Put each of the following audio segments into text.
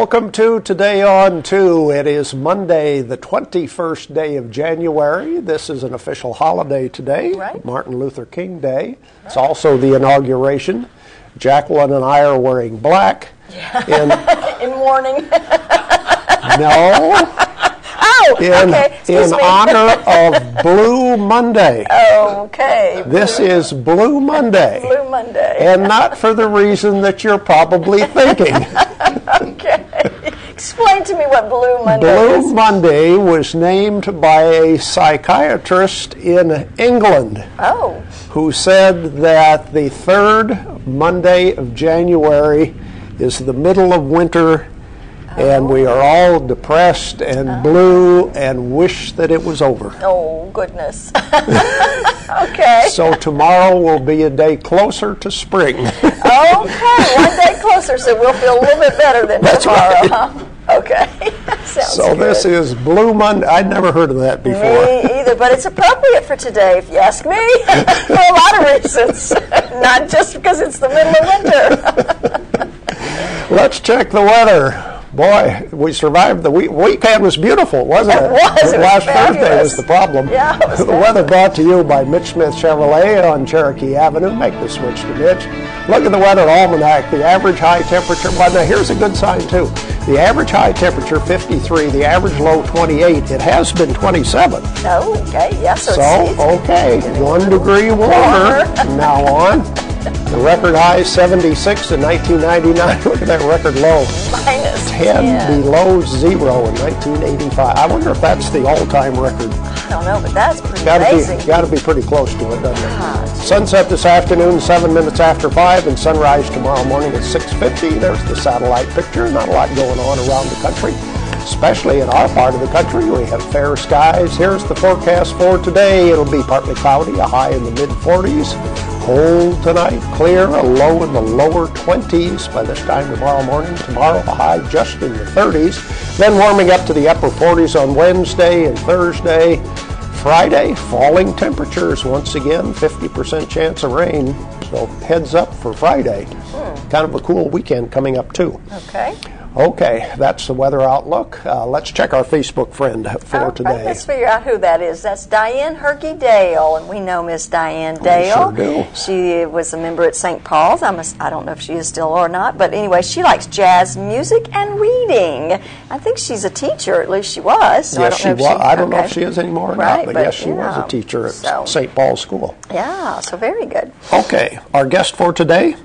Welcome to Today on 2. It is Monday, the 21st day of January. This is an official holiday today, right. Martin Luther King Day. It's also the inauguration. Jacqueline and I are wearing black. Yeah. In mourning. No. Oh, okay. In honor of Blue Monday. Okay. This is Blue Monday. Blue Monday. And not for the reason that you're probably thinking. Okay. Explain to me what Blue Monday is. Blue Monday was named by a psychiatrist in England who said that the third Monday of January is the middle of winter and we are all depressed and blue and wish that it was over. Oh, goodness. Okay. So tomorrow will be a day closer to spring. Okay, one day closer, so we'll feel a little bit better than tomorrow. Right. Huh? Okay. Sounds so good. This is Blue Monday. I'd never heard of that before. Me either, but it's appropriate for today, if you ask me, for a lot of reasons, not just because it's the middle of winter. Let's check the weather. Boy, we survived. The weekend was beautiful, wasn't it? It was. Last Thursday was the problem. Yeah, it was the weather brought to you by Mitch Smith Chevrolet on Cherokee Avenue. Make the switch to Mitch. Look at the weather almanac. The average high temperature. Well, now here's a good sign too. The average high temperature 53. The average low 28. It has been 27. Oh, okay. Yeah. So okay, 1 degree warmer from now on. The record high 76 in 1999. Look at that record low. Minus 10 below zero in 1985. I wonder if that's the all-time record. I don't know, but that's pretty amazing. Got to be pretty close to it, doesn't it? Sunset this afternoon, 7 minutes after 5, and sunrise tomorrow morning at 6:50. There's the satellite picture. Not a lot going on around the country, especially in our part of the country. We have fair skies. Here's the forecast for today. It'll be partly cloudy, a high in the mid-40s. Cold tonight, clear, a low in the lower 20s by this time tomorrow morning. Tomorrow, a high just in the 30s. Then warming up to the upper 40s on Wednesday and Thursday. Friday, falling temperatures once again, 50% chance of rain. So heads up for Friday. Kind of a cool weekend coming up too. Okay, that's the weather outlook. Let's check our Facebook friend for today. Let's figure out who that is. That's Diane Herky Dale, and we know Miss Diane Dale. We sure do. She was a member at St. Paul's. I don't know if she is still or not, but anyway, she likes jazz music and reading. I think she's a teacher, at least she was. So yes, she was. I don't know if she is anymore or not, but yes, she was a teacher at St. Paul's School. Yeah, so very good. Okay, our guest for today?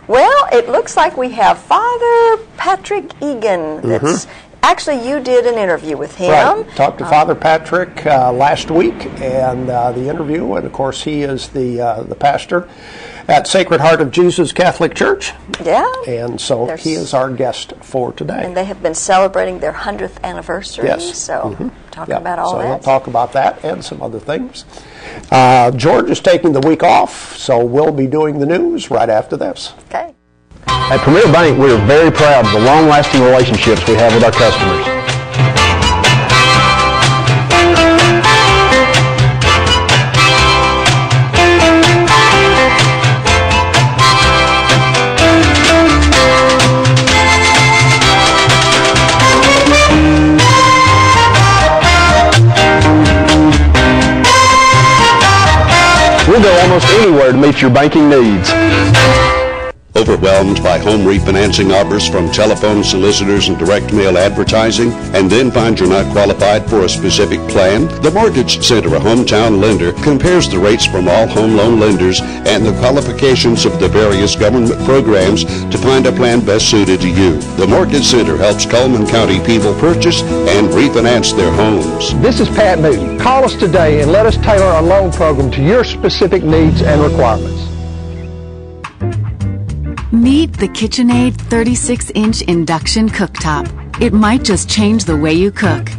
Well, it looks like we have Father Patrick Egan. That's actually, you did an interview with him. Right. Talked to Father Patrick last week, and the interview, and of course he is the pastor at Sacred Heart of Jesus Catholic Church. Yeah. And so he is our guest for today. And they have been celebrating their 100th anniversary. Yes. So talking about all that. So he'll talk about that and some other things. George is taking the week off, so we'll be doing the news right after this. Okay. At Premier Bank, we are very proud of the long-lasting relationships we have with our customers. We'll go almost anywhere to meet your banking needs. Overwhelmed by home refinancing offers from telephone solicitors and direct mail advertising, and then find you're not qualified for a specific plan? The Mortgage Center, a hometown lender, compares the rates from all home loan lenders and the qualifications of the various government programs to find a plan best suited to you. The Mortgage Center helps Coleman County people purchase and refinance their homes. This is Pat Newton. Call us today and let us tailor a loan program to your specific needs and requirements. Meet the KitchenAid 36-inch induction cooktop. It might just change the way you cook.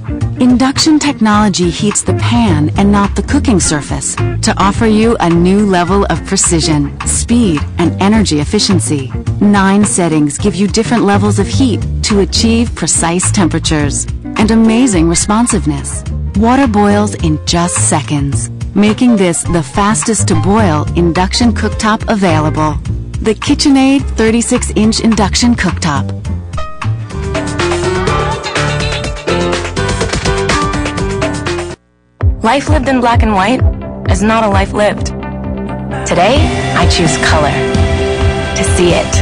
Induction technology heats the pan and not the cooking surface to offer you a new level of precision, speed, and energy efficiency. 9 settings give you different levels of heat to achieve precise temperatures and amazing responsiveness. Water boils in just seconds, making this the fastest to boil induction cooktop available. The KitchenAid 36-inch induction cooktop. Life lived in black and white is not a life lived. Today, I choose color. To see it.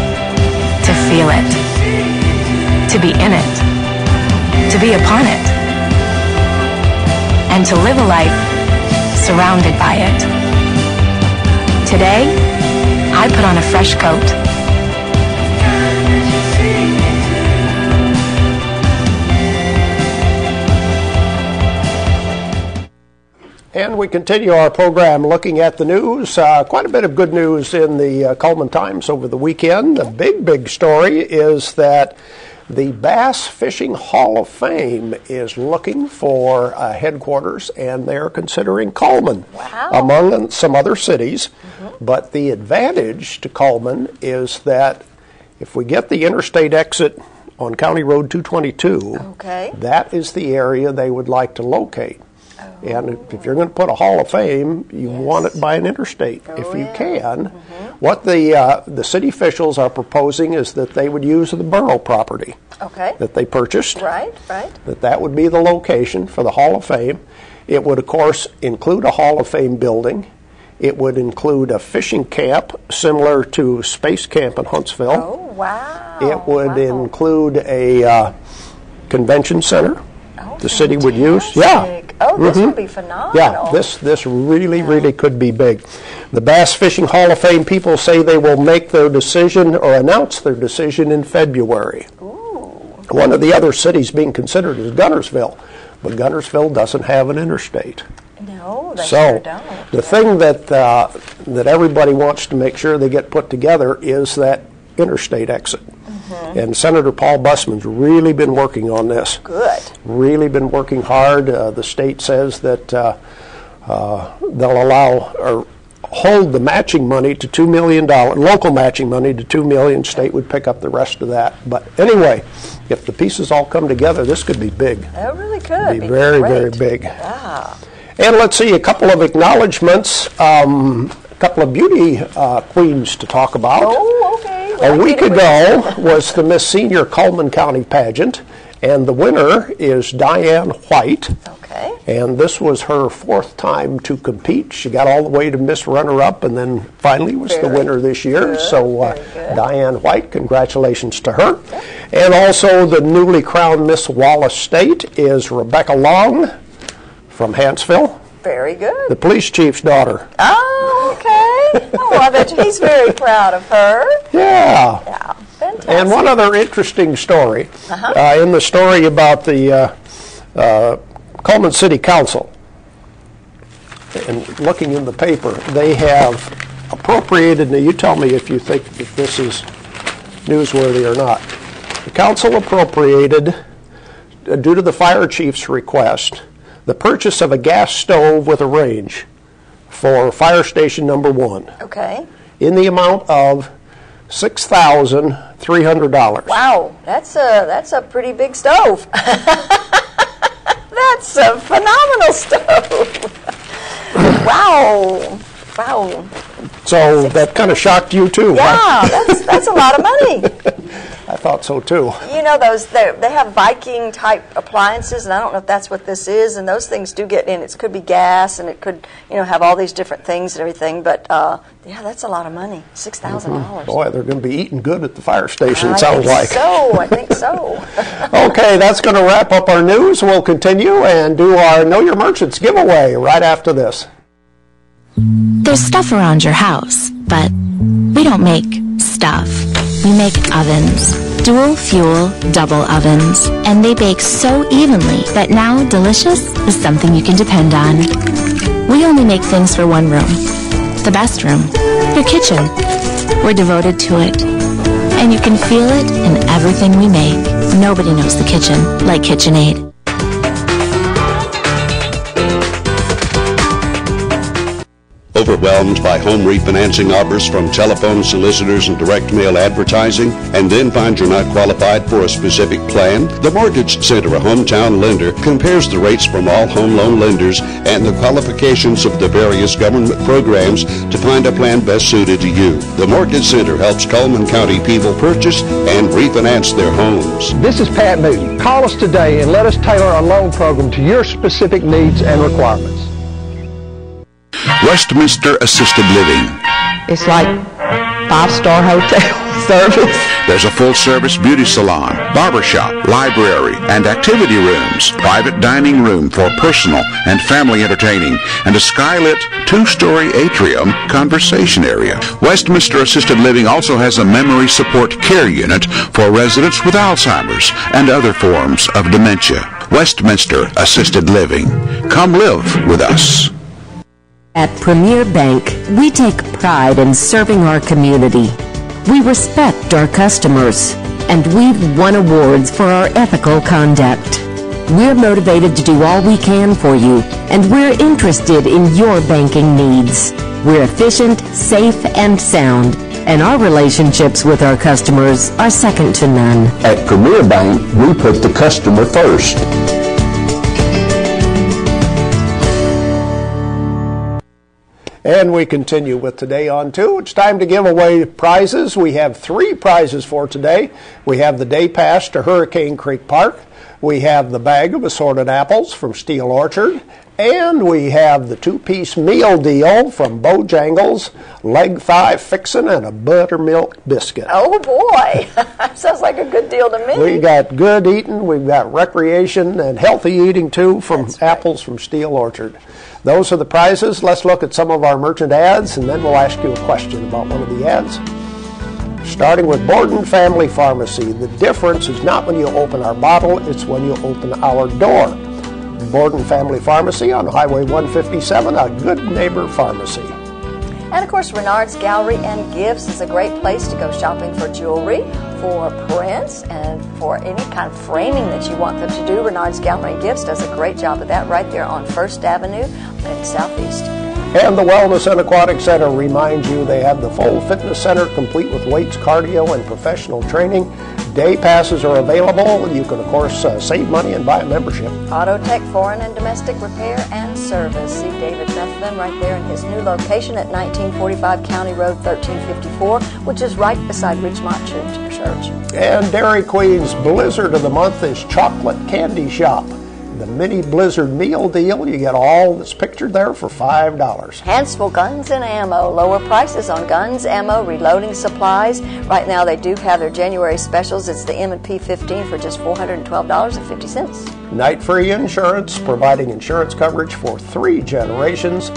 To feel it. To be in it. To be upon it. And to live a life surrounded by it. Today, I put on a fresh coat. And we continue our program looking at the news. Quite a bit of good news in the Cullman Times over the weekend. The big story is that the Bass Fishing Hall of Fame is looking for headquarters, and they're considering Cullman, among some other cities. But the advantage to Cullman is that if we get the interstate exit on County Road 222, that is the area they would like to locate. And if you're going to put a Hall of Fame, you want it by an interstate, if you can. What the city officials are proposing is that they would use the borough property that they purchased. That would be the location for the Hall of Fame. It would, of course, include a Hall of Fame building. It would include a fishing camp similar to Space Camp in Huntsville. It would include a convention center the city would use. This would be phenomenal. Yeah, this really could be big. The Bass Fishing Hall of Fame people say they will make their decision or announce their decision in February. One of the other cities being considered is Guntersville, but Guntersville doesn't have an interstate. No, they sure don't. The thing that everybody wants to make sure they get put together is that interstate exit. And Senator Paul Busman's really been working on this. Really been working hard. The state says that they'll allow or hold the matching money to $2 million, local matching money to $2 million. State would pick up the rest of that. But anyway, if the pieces all come together, this could be big. It really could be very big. Yeah. And let's see a couple of acknowledgments. A couple of beauty queens to talk about. A week ago was the Miss Senior Cullman County pageant, and the winner is Diane White. And this was her 4th time to compete. She got all the way to Miss Runner-Up, and then finally was the winner this year. So Diane White, congratulations to her. And also the newly crowned Miss Wallace State is Rebecca Long from Hanceville. Very good. The police chief's daughter. Oh, okay. Oh, I bet he's very proud of her. Yeah. Fantastic. And one other interesting story, in the story about the Cullman City Council, and looking in the paper, they have appropriated, now you tell me if you think that this is newsworthy or not. The council appropriated, due to the fire chief's request, the purchase of a gas stove with a range for fire station number 1. In the amount of $6,300. Wow, that's a pretty big stove. That's a phenomenal stove. Wow. So that kind of shocked you too, huh? That's a lot of money. I thought so too. You know, those they have Viking type appliances, and I don't know if that's what this is. And those things do get in. It could be gas, and it could have all these different things and everything. But yeah, that's a lot of money. $6,000. Boy, they're going to be eating good at the fire station. It sounds like. I think so. Okay, that's going to wrap up our news. We'll continue and do our Know Your Merchants giveaway right after this. There's stuff around your house, but we don't make stuff. We make ovens. Dual fuel, double ovens. And they bake so evenly that now delicious is something you can depend on. We only make things for one room. The best room. Your kitchen. We're devoted to it. And you can feel it in everything we make. Nobody knows the kitchen like KitchenAid. Overwhelmed by home refinancing offers from telephone solicitors and direct mail advertising, and then find you're not qualified for a specific plan? The Mortgage Center, a hometown lender, compares the rates from all home loan lenders and the qualifications of the various government programs to find a plan best suited to you. The Mortgage Center helps Cullman County people purchase and refinance their homes. This is Pat Newton. Call us today and let us tailor a loan program to your specific needs and requirements. Westminster Assisted Living. It's like 5-star hotel service. There's a full-service beauty salon, barbershop, library, and activity rooms, private dining room for personal and family entertaining, and a skylit 2-story atrium conversation area. Westminster Assisted Living also has a memory support care unit for residents with Alzheimer's and other forms of dementia. Westminster Assisted Living. Come live with us. At Premier Bank, we take pride in serving our community. We respect our customers, and we've won awards for our ethical conduct. We're motivated to do all we can for you, and we're interested in your banking needs. We're efficient, safe, and sound, and our relationships with our customers are second to none. At Premier Bank, we put the customer first. And we continue with Today on 2. It's time to give away prizes. We have 3 prizes for today. We have the day pass to Hurricane Creek Park. We have the bag of assorted apples from Steel Orchard. And we have the 2-piece meal deal from Bojangles, leg thigh fixin' and a buttermilk biscuit. Oh, boy. Sounds like a good deal to me. We got good eating. We've got recreation and healthy eating, too, from apples from Steel Orchard. Those are the prizes. Let's look at some of our merchant ads, and then we'll ask you a question about one of the ads. Starting with Borden Family Pharmacy. The difference is not when you open our bottle, it's when you open our door. Borden Family Pharmacy on Highway 157, a good neighbor pharmacy. And of course, Renard's Gallery and Gifts is a great place to go shopping for jewelry, for prints, and for any kind of framing that you want them to do. Renard's Gallery and Gifts does a great job of that right there on 1st Avenue in Southeast. And the Wellness and Aquatic Center reminds you they have the full fitness center complete with weights, cardio, and professional training. Day passes are available. You can, of course, save money and buy a membership. Autotech Foreign and Domestic Repair and Service. See David Methvin right there in his new location at 1945 County Road 1354, which is right beside Ridgemont Church. And Dairy Queen's Blizzard of the Month is Chocolate Candy Shop. The mini Blizzard meal deal, you get all that's pictured there for $5. Hansville Guns and Ammo. Lower prices on guns, ammo, reloading supplies. Right now they do have their January specials. It's the M&P 15 for just $412.50. Night Free Insurance, providing insurance coverage for 3 generations.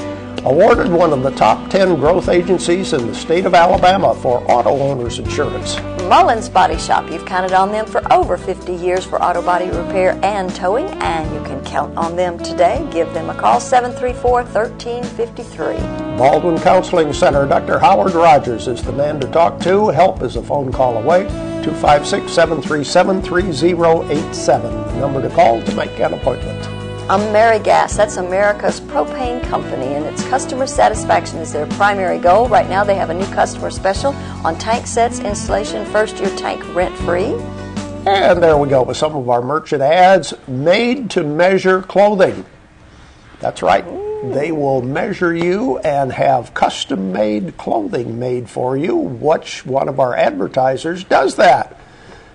Awarded one of the top 10 growth agencies in the state of Alabama for auto owners insurance. Mullins Body Shop. You've counted on them for over 50 years for auto body repair and towing, and you can count on them today. Give them a call, 734-1353. Baldwin Counseling Center. Dr. Howard Rogers is the man to talk to. Help is a phone call away. 256-737-3087. The number to call to make an appointment. AmeriGas, that's America's propane company, and its customer satisfaction is their primary goal. Right now they have a new customer special on tank sets, installation, first-year tank rent-free. And there we go with some of our merchant ads. Made-to-measure clothing. That's right. They will measure you and have custom-made clothing made for you. Which one of our advertisers does that?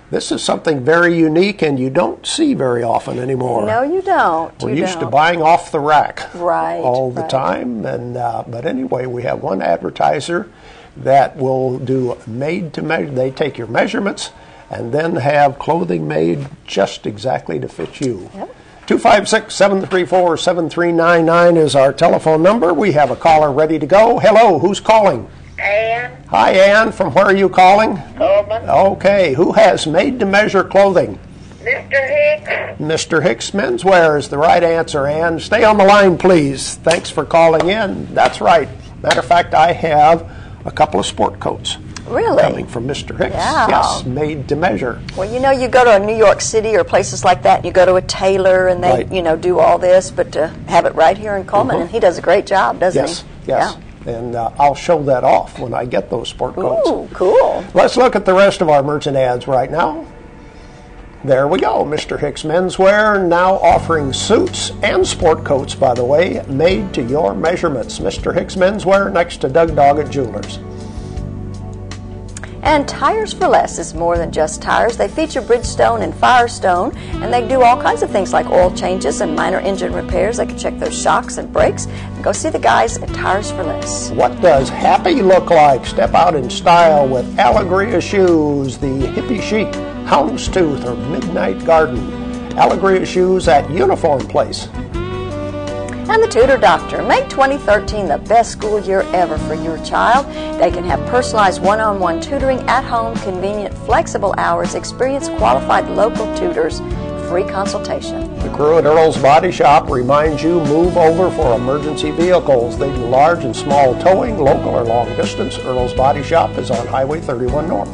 This is something very unique, and you don't see very often anymore. No, you don't. We're used to buying off the rack all the right. time. And but anyway, we have one advertiser that will do made-to-measure. They take your measurements and then have clothing made just exactly to fit you. Yep. 256-734-7399 is our telephone number. We have a caller ready to go. Hello, who's calling? Ann. Hi, Ann. From where are you calling? Coleman. Okay. Who has made-to-measure clothing? Mr. Hicks. Mr. Hicks Menswear is the right answer, Ann. Stay on the line, please. Thanks for calling in. That's right. Matter of fact, I have a couple of sport coats. Really? Coming from Mr. Hicks. Yeah. Yes, made to measure. Well, you know, you go to a New York City or places like that, and you go to a tailor, and they, you know, do all this, but to have it right here in Coleman, and he does a great job, doesn't he? Yes. Yeah. And I'll show that off when I get those sport coats. Ooh, cool. Let's look at the rest of our merchant ads right now. There we go. Mr. Hicks Menswear now offering suits and sport coats, by the way, made to your measurements. Mr. Hicks Menswear next to Doug Doggett Jewelers. And Tires for Less is more than just tires. They feature Bridgestone and Firestone, and they do all kinds of things like oil changes and minor engine repairs. They can check those shocks and brakes. Go see the guys at Tires for Less. What does happy look like? Step out in style with Allegria shoes, the hippie chic houndstooth or midnight garden. Allegria shoes at Uniform Place. And the Tutor Doctor. Make 2013 the best school year ever for your child. They can have personalized one-on-one tutoring at home, convenient, flexible hours, experienced, qualified local tutors, free consultation. The crew at Earl's Body Shop reminds you, move over for emergency vehicles. They do large and small towing, local or long distance. Earl's Body Shop is on Highway 31 North.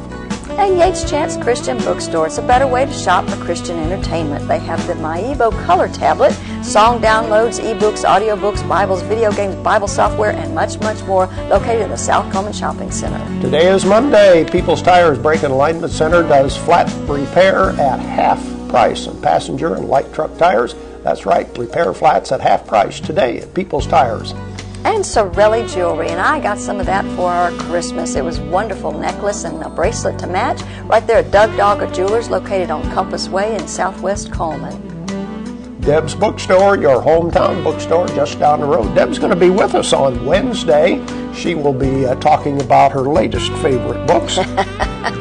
And Yates Chance Christian Bookstore. It's a better way to shop for Christian entertainment. They have the MyEvo Color Tablet, song downloads, ebooks, audiobooks, Bibles, video games, Bible software, and much, much more, located in the South Coleman Shopping Center. Today is Monday. People's Tires Brake and Alignment Center does flat repair at half price on passenger and light truck tires. That's right, repair flats at half price today at People's Tires. And Sorelli Jewelry, and I got some of that for our Christmas. It was a wonderful necklace and a bracelet to match right there at Doug Dogga Jewelers, located on Compass Way in Southwest Coleman. Deb's Bookstore, your hometown bookstore just down the road. Deb's going to be with us on Wednesday. She will be talking about her latest favorite books.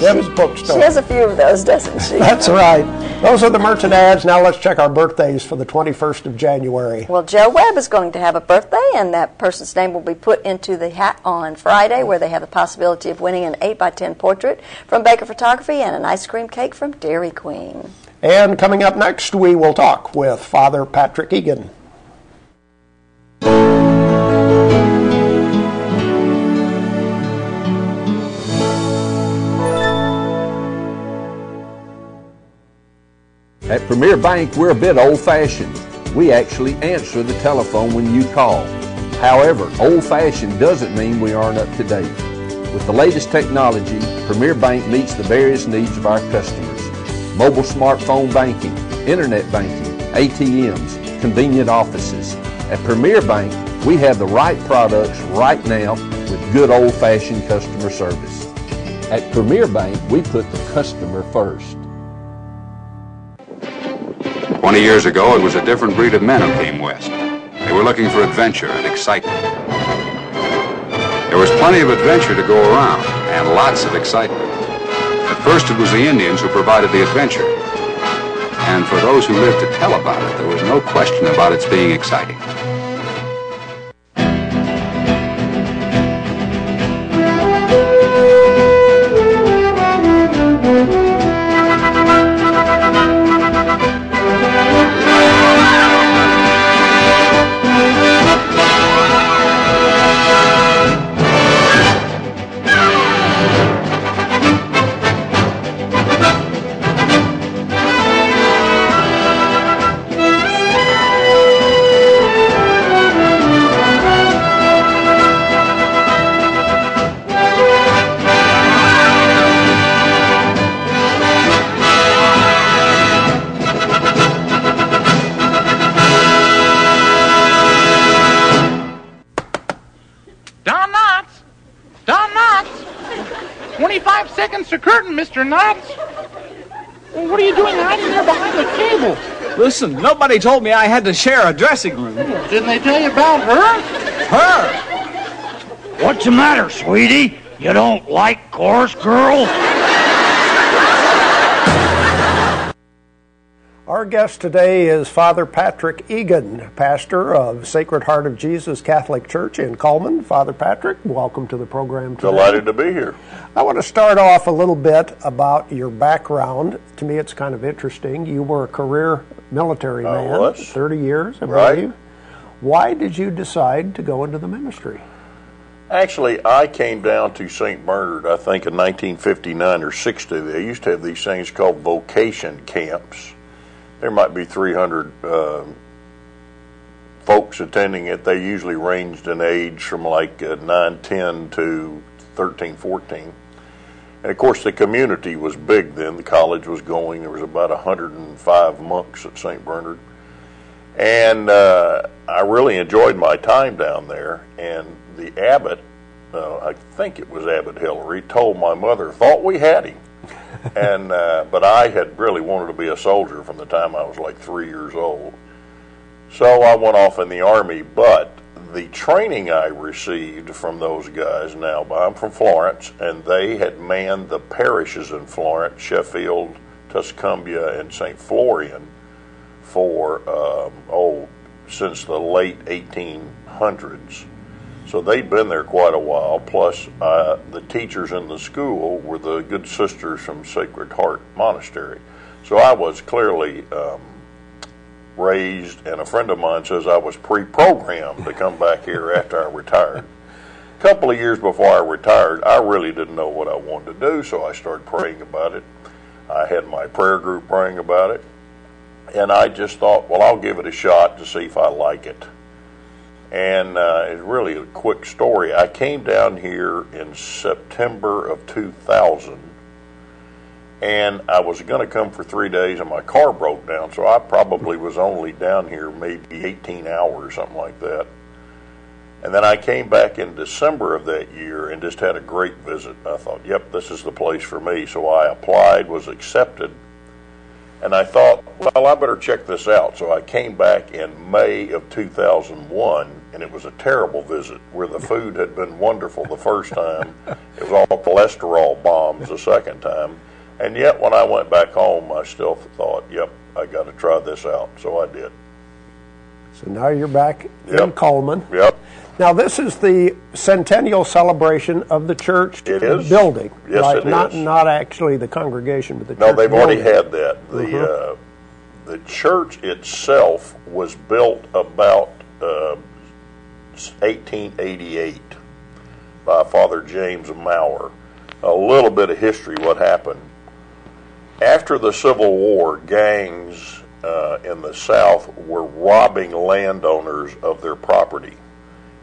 Deb's Bookstore. She has a few of those, doesn't she? That's right. Those are the merchant ads. Now let's check our birthdays for the 21st of January. Well, Joe Webb is going to have a birthday, and that person's name will be put into the hat on Friday, where they have the possibility of winning an 8x10 portrait from Baker Photography and an ice cream cake from Dairy Queen. And coming up next, we will talk with Father Patrick Egan. At Premier Bank, we're a bit old-fashioned. We actually answer the telephone when you call. However, old-fashioned doesn't mean we aren't up to date. With the latest technology, Premier Bank meets the various needs of our customers. Mobile smartphone banking, internet banking, ATMs, convenient offices. At Premier Bank, we have the right products right now with good old-fashioned customer service. At Premier Bank, we put the customer first. 20 years ago, it was a different breed of men who came west. They were looking for adventure and excitement. There was plenty of adventure to go around, and lots of excitement. At first, it was the Indians who provided the adventure. And for those who lived to tell about it, there was no question about its being exciting. Mr. Knotts? Well, what are you doing hiding there behind the table? Listen, nobody told me I had to share a dressing room. Didn't they tell you about her? Her? What's the matter, sweetie? You don't like chorus girls? Our guest today is Father Patrick Egan, pastor of Sacred Heart of Jesus Catholic Church in Coleman. Father Patrick, welcome to the program today. Delighted to be here. I want to start off a little bit about your background. To me, it's kind of interesting. You were a career military man, I was. 30 years, I right. believe. Why did you decide to go into the ministry? Actually, I came down to St. Bernard, I think, in 1959 or 60. They used to have these things called vocation camps. There might be 300 folks attending it. They usually ranged in age from like 9, 10 to 13, 14. And of course the community was big then. The college was going. There was about 105 monks at St. Bernard. And I really enjoyed my time down there. And the abbot I think it was Abbott Hillary, told my mother, thought we had him. And but I had really wanted to be a soldier from the time I was like 3 years old. So I went off in the Army, but the training I received from those guys, now I'm from Florence, and they had manned the parishes in Florence, Sheffield, Tuscumbia, and St. Florian for, since the late 1800s. So they'd been there quite a while, plus the teachers in the school were the good sisters from Sacred Heart Monastery. So I was clearly raised, and a friend of mine says I was pre-programmed to come back here after I retired. A couple of years before I retired, I really didn't know what I wanted to do, so I started praying about it. I had my prayer group praying about it, and I just thought, well, I'll give it a shot to see if I like it. And it's really a quick story. I came down here in September of 2000, and I was going to come for 3 days, and my car broke down, so I probably was only down here maybe 18 hours, something like that. And then I came back in December of that year and just had a great visit. I thought, yep, this is the place for me. So I applied, was accepted, and I thought, well, I better check this out. So I came back in May of 2001, and it was a terrible visit where the food had been wonderful the first time. It was all cholesterol bombs the second time. And yet when I went back home, I still thought, yep, I got to try this out. So I did. So now you're back in Coleman. Yep. Now this is the centennial celebration of the church building. Yes, right? it not, is. Not actually the congregation, but the No, church they've building. already had that. The church itself was built about 1888 by Father James Maurer. A little bit of history, what happened. After the Civil War, gangs in the South were robbing landowners of their property.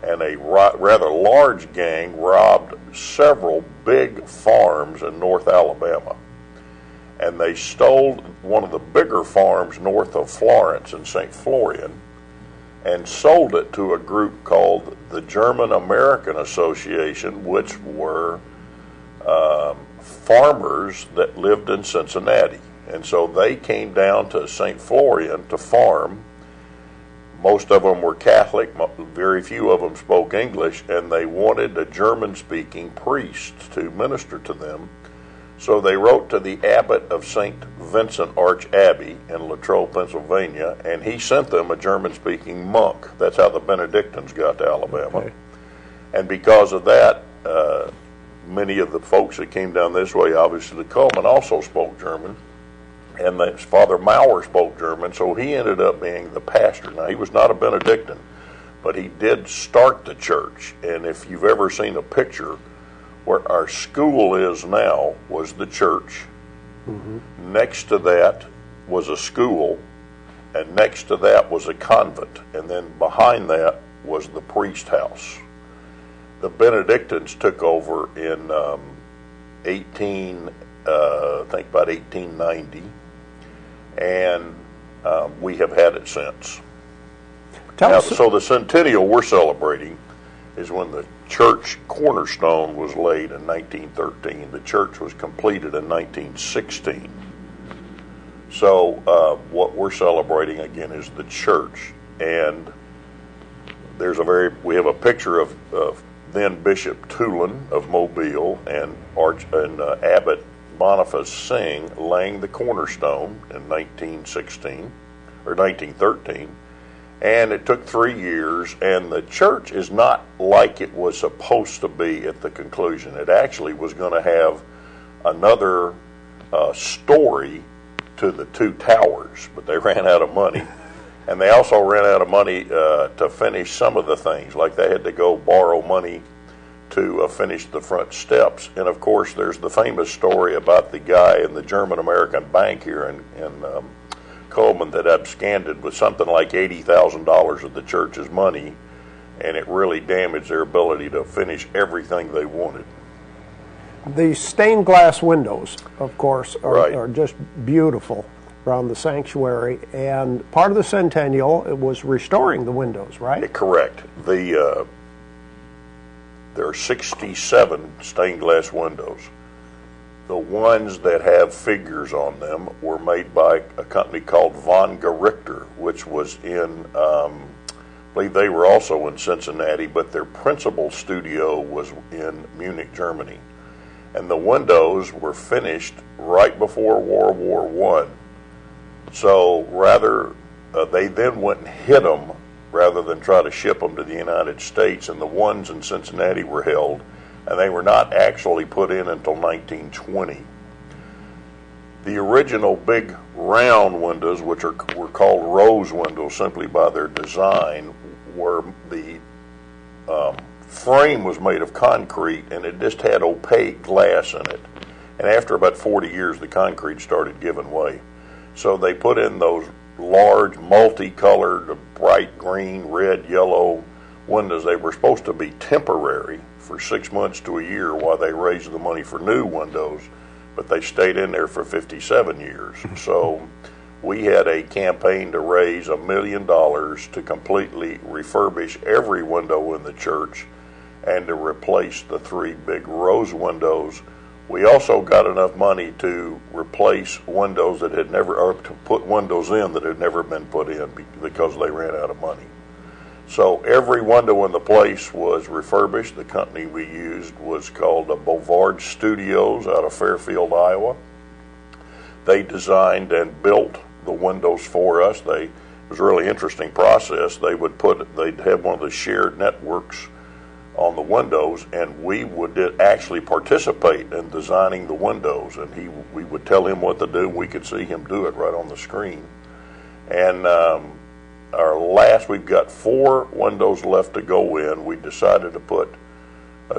And a rather large gang robbed several big farms in North Alabama. And they stole one of the bigger farms north of Florence in St. Florian and sold it to a group called the German American Association, which were farmers that lived in Cincinnati. And so they came down to St. Florian to farm. Most of them were Catholic, very few of them spoke English, and they wanted a German-speaking priest to minister to them. So they wrote to the abbot of St. Vincent Arch Abbey in Latrobe, Pennsylvania, and he sent them a German-speaking monk. That's how the Benedictines got to Alabama. Okay. And because of that, many of the folks that came down this way, obviously the Coleman, also spoke German. And Father Maurer spoke German, so he ended up being the pastor. Now, he was not a Benedictine, but he did start the church. And if you've ever seen a picture where our school is now was the church. Mm-hmm. Next to that was a school, and next to that was a convent. And then behind that was the priest house. The Benedictines took over in I think about 1890. And we have had it since. So the centennial we're celebrating is when the church cornerstone was laid in 1913. The church was completed in 1916. So what we're celebrating again is the church, and we have a picture of then Bishop Tulin of Mobile and Abbot Boniface Singh laying the cornerstone in 1916 or 1913, and it took 3 years, and the church is not like it was supposed to be at the conclusion. It actually was going to have another story to the two towers, but they ran out of money. And they also ran out of money to finish some of the things, like they had to go borrow money to finish the front steps. And of course, there's the famous story about the guy in the German American bank here in Coleman that absconded with something like $80,000 of the church's money, and it really damaged their ability to finish everything they wanted. The stained glass windows, of course, are just beautiful around the sanctuary, and part of the centennial was restoring the windows, right? Correct. there are 67 stained glass windows. The ones that have figures on them were made by a company called Von Gerichter, which was in, I believe they were also in Cincinnati, but their principal studio was in Munich, Germany. And the windows were finished right before World War I. So they then went and hid them rather than try to ship them to the United States, and the ones in Cincinnati were held, and they were not actually put in until 1920. The original big round windows, which were called rose windows simply by their design, were the frame was made of concrete, and it just had opaque glass in it. And after about 40 years, the concrete started giving way. So they put in those large, multicolored, bright green, red, yellow windows. They were supposed to be temporary for 6 months to a year while they raised the money for new windows, but they stayed in there for 57 years. So we had a campaign to raise $1 million to completely refurbish every window in the church and to replace the 3 big rose windows. We also got enough money to replace windows that had never, or to put windows in that had never been put in because they ran out of money. So every window in the place was refurbished. The company we used was called Bovard Studios out of Fairfield, Iowa. They designed and built the windows for us. It was a really interesting process. They'd have one of the shared networks on the windows, and we would actually participate in designing the windows, and we would tell him what to do, and we could see him do it right on the screen. And we've got 4 windows left to go in. We decided to put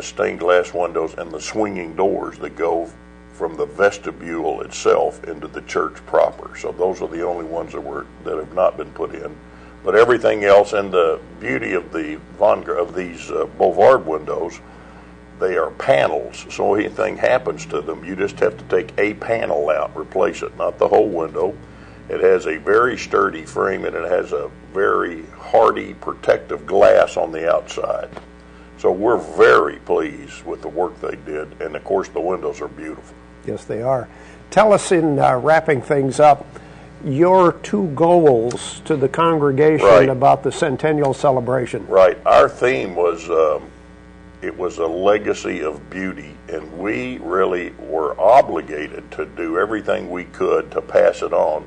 stained glass windows in the swinging doors that go from the vestibule itself into the church proper. So those are the only ones that have not been put in. But everything else, and the beauty of these Bovard windows, they are panels. So anything happens to them, you just have to take a panel out, replace it, not the whole window. It has a very sturdy frame, and it has a very hardy protective glass on the outside. So we're very pleased with the work they did, and of course the windows are beautiful. Yes, they are. Tell us, in wrapping things up, your 2 goals to the congregation about the centennial celebration. Right. Our theme was, it was a legacy of beauty, and we really were obligated to do everything we could to pass it on.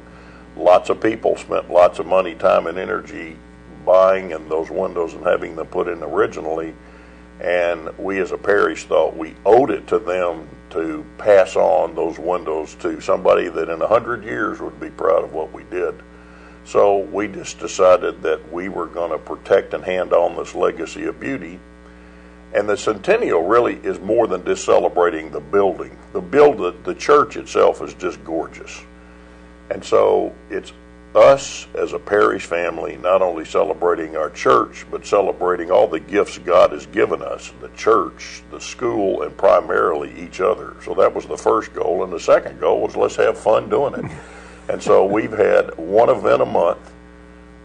Lots of people spent lots of money, time, and energy buying in those windows and having them put in originally, and we as a parish thought we owed it to them to pass on those windows to somebody that in 100 years would be proud of what we did. So we just decided that we were going to protect and hand on this legacy of beauty. And the centennial really is more than just celebrating the building. The church itself is just gorgeous. And so it's us as a parish family not only celebrating our church, but celebrating all the gifts God has given us, the church, the school, and primarily each other. So that was the first goal. And the second goal was let's have fun doing it. And so we've had one event a month.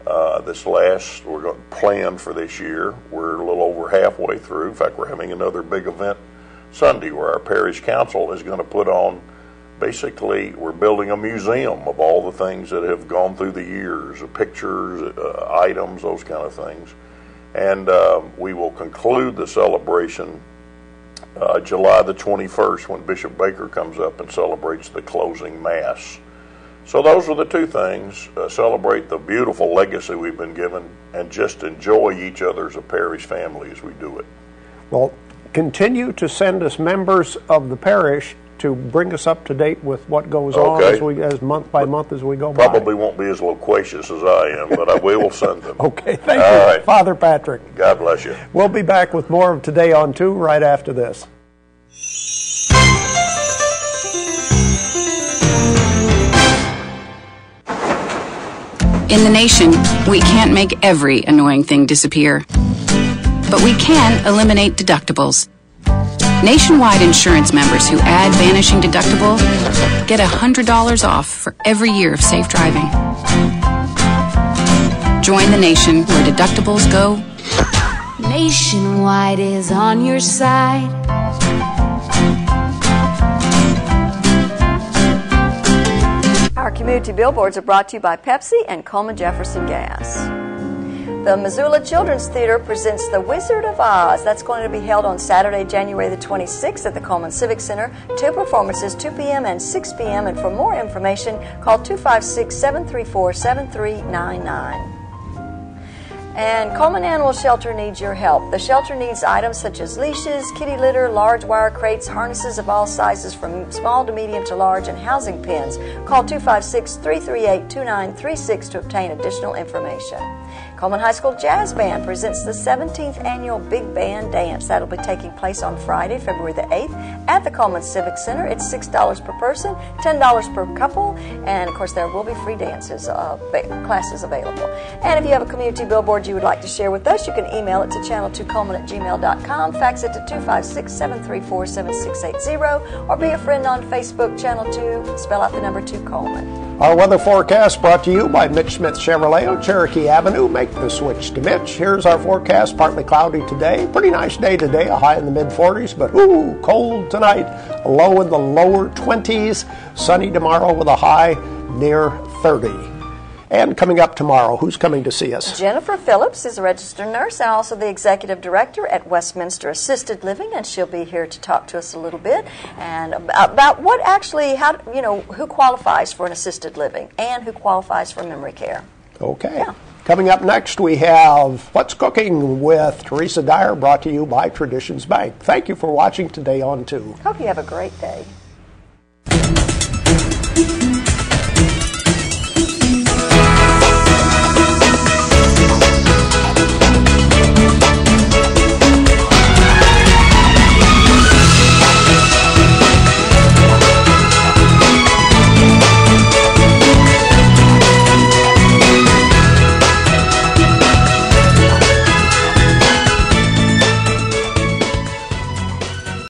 We're going to plan for this year. We're a little over halfway through. In fact, we're having another big event Sunday where our parish council is going to put on, basically, we're building a museum of all the things that have gone through the years, pictures, items, those kind of things. And we will conclude the celebration July the 21st when Bishop Baker comes up and celebrates the closing Mass. So those are the 2 things, celebrate the beautiful legacy we've been given and just enjoy each other as a parish family as we do it. Well, continue to send us members of the parish to bring us up to date with what goes on as month by month as we go by. Probably won't be as loquacious as I am, but we will send them. Okay, thank you, right. Father Patrick. God bless you. We'll be back with more of Today on 2 right after this. In the nation, we can't make every annoying thing disappear, but we can eliminate deductibles. Nationwide insurance members who add vanishing deductible get $100 off for every year of safe driving. Join the nation where deductibles go Nationwide is on your side. Our community billboards are brought to you by Pepsi and Coleman Jefferson Gas. The Missoula Children's Theater presents The Wizard of Oz. That's going to be held on Saturday, January the 26th at the Coleman Civic Center. 2 performances, 2 p.m. and 6 p.m. And for more information, call 256-734-7399. And Coleman Animal Shelter needs your help. The shelter needs items such as leashes, kitty litter, large wire crates, harnesses of all sizes from small to medium to large, and housing pens. Call 256-338-2936 to obtain additional information. Coleman High School Jazz Band presents the 17th Annual Big Band Dance. That'll be taking place on Friday, February the 8th at the Coleman Civic Center. It's $6 per person, $10 per couple, and of course there will be free dances, classes available. And if you have a community billboard you would like to share with us, you can email it to channel2coleman@gmail.com, fax it to 256-734-7680, or be a friend on Facebook, Channel 2, spell out the number 2 Coleman. Our weather forecast brought to you by Mitch Smith Chevrolet on Cherokee Avenue. Make the switch to Mitch. Here's our forecast. Partly cloudy today. Pretty nice day today. A high in the mid-40s, but ooh, cold tonight. A low in the lower 20s. Sunny tomorrow with a high near 30. And coming up tomorrow, who's coming to see us? Jennifer Phillips is a registered nurse and also the executive director at Westminster Assisted Living, and she'll be here to talk to us a little bit and about what actually, who qualifies for an assisted living and who qualifies for memory care. Okay. Yeah. Coming up next, we have What's Cooking with Teresa Dyer, brought to you by Traditions Bank. Thank you for watching today on 2. Hope you have a great day.